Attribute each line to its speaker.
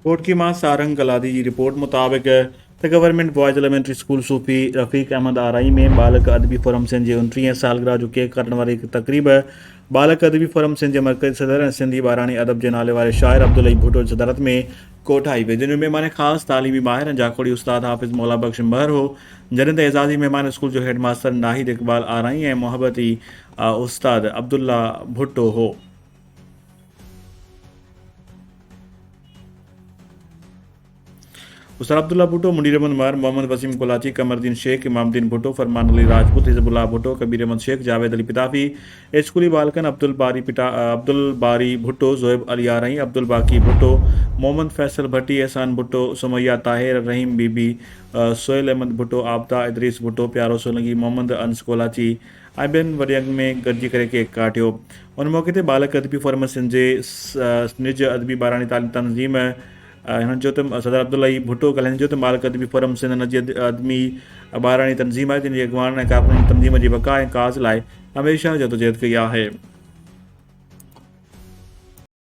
Speaker 1: Court की मां सारंग कलादी जी report मुताबिक त गवर्नमेंट बॉयज़ एलिमेंट्री स्कूल सूफ़ी रफ़ीक अहमद आरई में बालक अदबी फोरम सिंध जी 29 सालगिरह जो केक कटण वारी हिकु तक़रीब बालक अदबी फोरम सिंध जे मरकज़ी सदर ऐं सिंधी ॿाराणी अदब जे नाले वारे शाइर अब्दुल भुट्टो जी सदारत में कोठाई वई, जिन में महिमान ख़ासि तालीमी माहिर ऐं जाखोड़ी उस्ताद हाफ़िज़ मौला बख़्श महर हो, जॾहिं त एज़ाज़ी महिमान स्कूल जो हेड मास्टर नाहिद इक़बाल आरई ऐं मोहबती उस्ताद अब्दुल्ला भुट्टो हो। उस्ताद अब्दुल्ला भुट्टो, मुनीर अहमद महर, मोहम्मद वसीम कोलाची, कमरदीन शेख, इमामुद्दीन भुट्टो, फरमान अली राजपूत, हिज़बुल्लाह भुट्टो, कबीर अहमद शेख, जावेद अली पिताफी, स्कूली बालकन अब्दुल बारी भुट्टो, ज़ोएब अली आरई, अब्दुल बाकी भुट्टो, मोहम्मद फैसल भट्टी, एहसान भुट्टो, सुमैया ताहिर, रहीम बीबी, सोहेल अहमद भुट्टो, आबदा इदरीस भुट्टो, प्यारो सोलंकी, मोहम्मद अनस कोलाची ऐं ॿियनि वॾे अॻ में गॾिजी करे केक काटियो। उन मौक़े ते बालक अदबी फोरम सिंध जे निज अदबी ॿाराणी तालीम तंज़ीम हिननि चयो त सदर अब्दुल्ला भुट्टो ॻाल्हाइनि चयो त बालक अदबी फोरम सिंध हिन जी अदबी ॿाराणी तंज़ीम आहे, जिन जी अॻुवान ऐं कारकुन तंज़ीम जी बका ऐं काज़ लाइ हमेशह जदोजहद कई आहे।